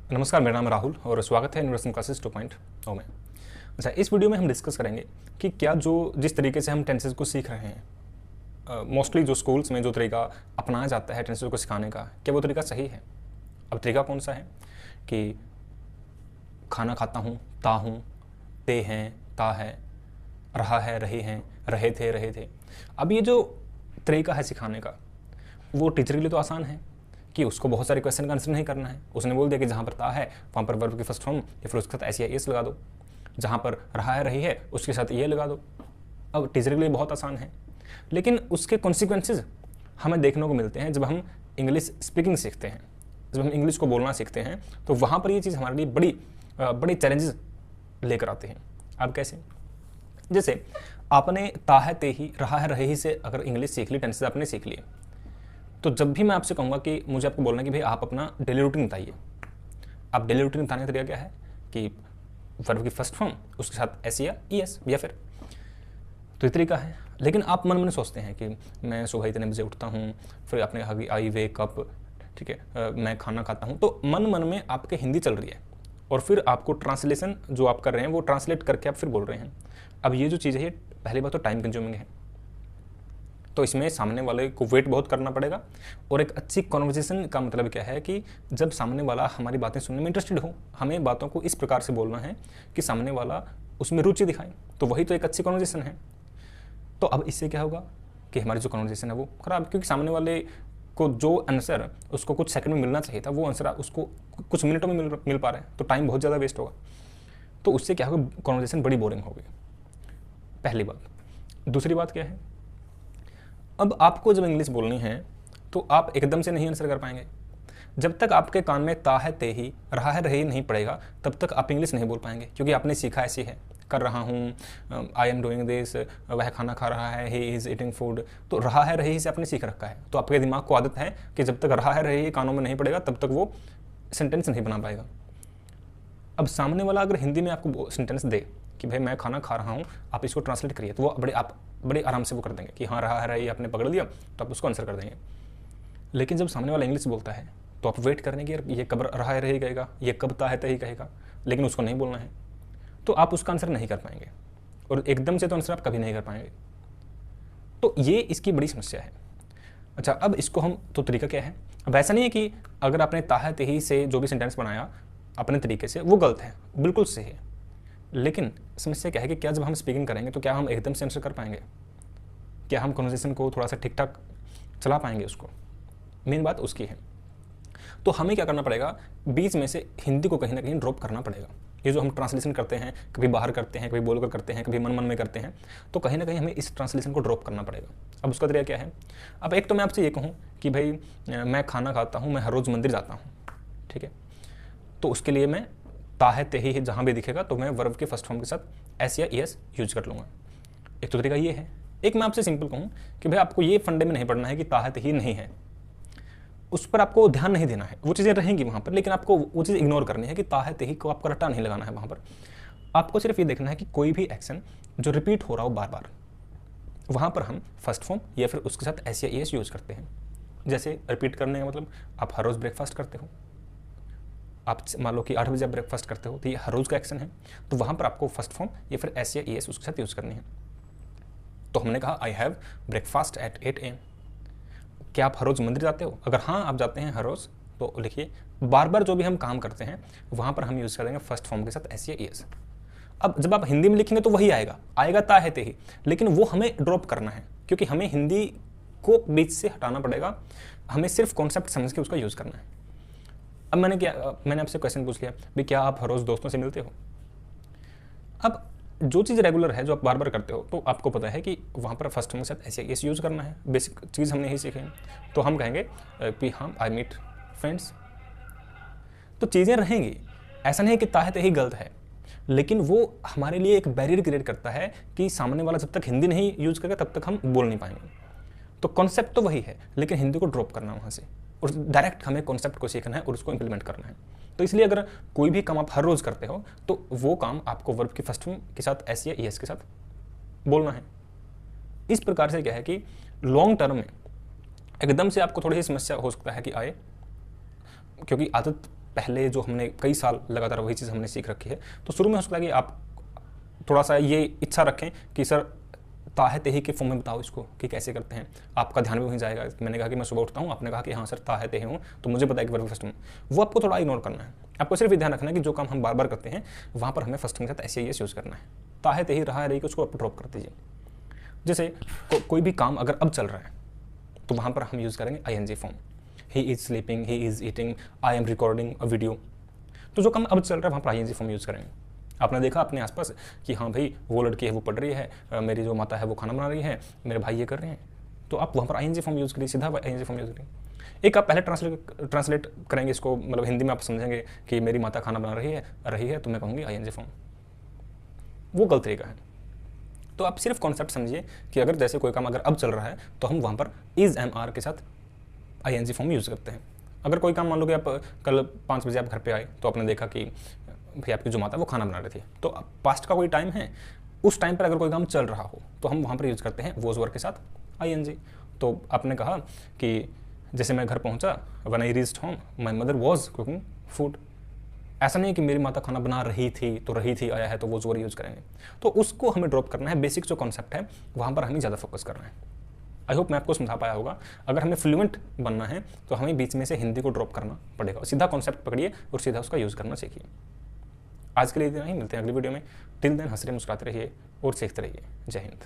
नमस्कार, मेरा नाम राहुल और स्वागत है यूनिवर्सल क्लासेस 2.0 में। अच्छा, इस वीडियो में हम डिस्कस करेंगे कि क्या जिस तरीके से हम टेंसेस को सीख रहे हैं, मोस्टली जो स्कूल्स में जो तरीका अपनाया जाता है टेंसेस को सिखाने का, क्या वो तरीका सही है। अब तरीका कौन सा है कि खाना खाता हूँ, ता हूँ, ते हैं, ता है, रहा है, रही हैं, रहे थे। अब ये जो तरीका है सिखाने का, वो टीचर के लिए तो आसान है कि उसको बहुत सारे क्वेश्चन का आंसर नहीं करना है। उसने बोल दिया कि जहाँ पर ता है वहाँ पर वर्ब की फर्स्ट फॉर्म या फिर उसके साथ ऐसी एस लगा दो, जहाँ पर रहा है, रही है, उसके साथ ये लगा दो। अब टीचर के लिए बहुत आसान है, लेकिन उसके कॉन्सिक्वेंसेज हमें देखने को मिलते हैं जब हम इंग्लिश स्पीकिंग सीखते हैं, जब हम इंग्लिश को बोलना सीखते हैं, तो वहाँ पर ये चीज़ हमारे लिए बड़ी चैलेंजेस लेकर आते हैं। अब कैसे? जैसे आपने ता है, ते ही, रहा है, रहे ही से अगर इंग्लिश सीख ली, टेंसेस आपने सीख लिए, तो जब भी मैं आपसे कहूँगा कि मुझे आपको बोलना है कि भाई आप अपना डेली रूटीन बताइए, आप डेली रूटीन बताने का तरीका क्या है कि वर्ब की फर्स्ट फॉर्म, उसके साथ एस या ईएस या फिर, तो ये तरीका है। लेकिन आप मन में सोचते हैं कि मैं सुबह इतने बजे उठता हूँ, फिर आपने कहा कि आई वेक अप, ठीक है, मैं खाना खाता हूँ, तो मन में आपके हिंदी चल रही है और फिर आपको ट्रांसलेशन जो आप कर रहे हैं वो ट्रांसलेट करके आप फिर बोल रहे हैं। अब ये जो चीज़ है, पहली बात तो टाइम कंज्यूमिंग है, तो इसमें सामने वाले को वेट बहुत करना पड़ेगा। और एक अच्छी कॉन्वर्सेशन का मतलब क्या है कि जब सामने वाला हमारी बातें सुनने में इंटरेस्टेड हो, हमें बातों को इस प्रकार से बोलना है कि सामने वाला उसमें रुचि दिखाए, तो वही तो एक अच्छी कॉन्वर्सेशन है। तो अब इससे क्या होगा कि हमारी जो कॉन्वर्सेशन है वो खराब, क्योंकि सामने वाले को जो आंसर उसको कुछ सेकंड में मिलना चाहिए था, वो आंसर उसको कुछ मिनटों में मिल पा रहा है, तो टाइम बहुत ज़्यादा वेस्ट होगा। तो उससे क्या होगा, कॉन्वर्सेशन बड़ी बोरिंग होगी, पहली बात। दूसरी बात क्या है, अब आपको जब इंग्लिश बोलनी है तो आप एकदम से नहीं आंसर कर पाएंगे। जब तक आपके कान में ता है, ते ही, रहा है, रही नहीं पड़ेगा, तब तक आप इंग्लिश नहीं बोल पाएंगे, क्योंकि आपने सीखा ऐसी है, कर रहा हूँ, आई एम डूइंग दिस, वह खाना खा रहा है, ही इज़ ईटिंग फूड, तो रहा है, रही से आपने सीख रखा है। तो आपके दिमाग को आदत है कि जब तक रहा है, रही कानों में नहीं पड़ेगा तब तक वो सेंटेंस नहीं बना पाएगा। अब सामने वाला अगर हिंदी में आपको सेंटेंस दे कि भाई मैं खाना खा रहा हूँ, आप इसको ट्रांसलेट करिए, तो वो बड़े आराम से वो कर देंगे कि हाँ रहा है, रही आपने पकड़ लिया, तो आप उसको आंसर कर देंगे। लेकिन जब सामने वाला इंग्लिश बोलता है तो आप वेट करने की, यार ये कब रहा है, रही कहेगा, ये कब ता है, तही कहेगा, लेकिन उसको नहीं बोलना है, तो आप उसका आंसर नहीं कर पाएंगे, और एकदम से तो आंसर आप कभी नहीं कर पाएंगे। तो ये इसकी बड़ी समस्या है। अच्छा, अब इसको हम, तो तरीका क्या है? अब ऐसा नहीं है कि अगर आपने ता है, तही से जो भी सेंटेंस बनाया अपने तरीके से वो गलत है, बिल्कुल सही है। लेकिन समस्या क्या है कि क्या जब हम स्पीकिंग करेंगे तो क्या हम एकदम से आंसर कर पाएंगे? क्या हम कन्वर्सेशन को थोड़ा सा ठीक ठाक चला पाएंगे? उसको मेन बात उसकी है। तो हमें क्या करना पड़ेगा, बीच में से हिंदी को कहीं ना कहीं ड्रॉप करना पड़ेगा। ये जो हम ट्रांसलेशन करते हैं, कभी बाहर करते हैं, कभी बोलकर करते हैं, कभी मन में करते हैं, तो कहीं ना कहीं हमें इस ट्रांसलेशन को ड्रॉप करना पड़ेगा। अब उसका तरीका क्या है? अब एक तो मैं आपसे ये कहूँ कि भाई मैं खाना खाता हूँ, मैं हर रोज़ मंदिर जाता हूँ, ठीक है, तो उसके लिए मैं ता है, ते ही जहाँ भी दिखेगा तो मैं वर्ब के फर्स्ट फॉर्म के साथ एस या ईएस यूज कर लूँगा। एक तो तरीका ये है। एक मैं आपसे सिंपल कहूँ कि भाई आपको ये फंडे में नहीं पढ़ना है कि ता है, ते ही नहीं है, उस पर आपको ध्यान नहीं देना है, वो चीज़ें रहेंगी वहाँ पर, लेकिन आपको वो चीज़ इग्नोर करनी है कि ता है, ते ही को आपको रट्टा नहीं लगाना है वहाँ पर। आपको सिर्फ ये देखना है कि कोई भी एक्शन जो रिपीट हो रहा हो बार बार, वहाँ पर हम फर्स्ट फॉर्म या फिर उसके साथ एस या ईएस यूज करते हैं। जैसे रिपीट करने का मतलब, आप हर रोज़ ब्रेकफास्ट करते हो, आप मान लो कि 8 बजे आप ब्रेकफास्ट करते हो, तो ये हर रोज़ का एक्शन है, तो वहाँ पर आपको फर्स्ट फॉर्म या फिर एस या ईएस उसके साथ यूज़ करनी है। तो हमने कहा I have breakfast at 8 AM। क्या आप हर रोज़ मंदिर जाते हो? अगर हाँ आप जाते हैं हर रोज़, तो लिखिए बार बार जो भी हम काम करते हैं वहाँ पर हम यूज़ करेंगे फर्स्ट फॉर्म के साथ एस या ईएस। अब जब आप हिंदी में लिखेंगे तो वही आएगा ता है, ते ही, लेकिन वो हमें ड्रॉप करना है, क्योंकि हमें हिंदी को बीच से हटाना पड़ेगा, हमें सिर्फ कॉन्सेप्ट समझ के उसका यूज़ करना है। अब मैंने आपसे क्वेश्चन पूछ लिया भाई क्या आप हर रोज़ दोस्तों से मिलते हो? अब जो चीज़ रेगुलर है, जो आप बार बार करते हो, तो आपको पता है कि वहाँ पर फर्स्ट फॉर्म के साथ एस यूज़ करना है, बेसिक चीज़ हमने ही सीखी है। तो हम कहेंगे कि हाँ आई मीट फ्रेंड्स, तो चीज़ें रहेंगी, ऐसा नहीं कि ता है, ते ही गलत है, लेकिन वो हमारे लिए एक बैरियर क्रिएट करता है कि सामने वाला जब तक हिंदी नहीं यूज़ करेगा तब तक हम बोल नहीं पाएंगे। तो कॉन्सेप्ट तो वही है, लेकिन हिंदी को ड्रॉप करना वहाँ से, और डायरेक्ट हमें कॉन्सेप्ट को सीखना है और उसको इंप्लीमेंट करना है। तो इसलिए अगर कोई भी काम आप हर रोज़ करते हो तो वो काम आपको वर्ब की फर्स्ट फॉर्म के साथ एस या ईएस के साथ बोलना है। इस प्रकार से क्या है कि लॉन्ग टर्म में एकदम से आपको थोड़ी सी समस्या हो सकता है कि आए, क्योंकि आदत पहले जो हमने कई साल लगातार वही चीज़ हमने सीख रखी है, तो शुरू में हो सकता है कि आप थोड़ा सा ये इच्छा रखें कि सर ताहे तेही के फॉर्म में बताओ इसको कि कैसे करते हैं, आपका ध्यान भी वहीं जाएगा। मैंने कहा कि मैं सुबह उठता हूँ, आपने कहा कि हाँ सर ताहे तेही हूँ, तो मुझे पता है कि वर्ब फर्स्ट में, वो आपको थोड़ा इग्नोर करना है। आपको सिर्फ ये ध्यान रखना है कि जो काम हम बार बार करते हैं वहाँ पर हमें फर्स्ट के साथ ऐसे यूज़ करना है। ताहे तेही रहा रही कि उसको आप ड्रॉप कर दीजिए। जैसे कोई भी काम अगर अब चल रहा है तो वहाँ पर हम यूज़ करेंगे ING form. He is sleeping, he is eating, I am recording a video. तो जो काम अब चल रहा है वहाँ पर ING फॉर्म यूज़ करेंगे। आपने देखा अपने आसपास कि हाँ भाई वो लड़की है वो पढ़ रही है, मेरी जो माता है वो खाना बना रही है, मेरे भाई ये कर रहे हैं, तो आप वहाँ पर ING फॉर्म यूज़ करिए, सीधा ING फॉर्म यूज़ करिए। एक आप पहले ट्रांसलेट करेंगे इसको, मतलब हिंदी में आप समझेंगे कि मेरी माता खाना बना रही है तो मैं कहूँगी ING फॉर्म। वो गलत तरीका है। तो आप सिर्फ कॉन्सेप्ट समझिए कि अगर जैसे कोई काम अगर अब चल रहा है तो हम वहाँ पर इज़ MR के साथ ING फॉर्म यूज़ करते हैं। अगर कोई काम मान लो कि आप कल 5 बजे आप घर पे आए तो आपने देखा कि भाई आपकी जो माता है वो खाना बना रही थी, तो पास्ट का कोई टाइम है, उस टाइम पर अगर कोई काम चल रहा हो तो हम वहाँ पर यूज़ करते हैं वॉज वर्ब के साथ ING। तो आपने कहा कि जैसे मैं घर पहुँचा, when I reached home my mother was cooking food. ऐसा नहीं है कि मेरी माता खाना बना रही थी तो रही थी आया है तो वो जोर यूज़ करेंगे, तो उसको हमें ड्रॉप करना है। बेसिक जो कॉन्सेप्ट है वहाँ पर हमें ज़्यादा फोकस करना है। आई होप मैं आपको समझा पाया होगा। अगर हमें फ्लुएंट बनना है तो हमें बीच में से हिंदी को ड्रॉप करना पड़ेगा, सीधा कॉन्सेप्ट पकड़िए और सीधा उसका यूज़ करना सीखिए। आज के लिए इतना ही, मिलते हैं अगली वीडियो में। टिल देन हंस रहे मुस्कुराते रहिए और सीखते रहिए। जय हिंद।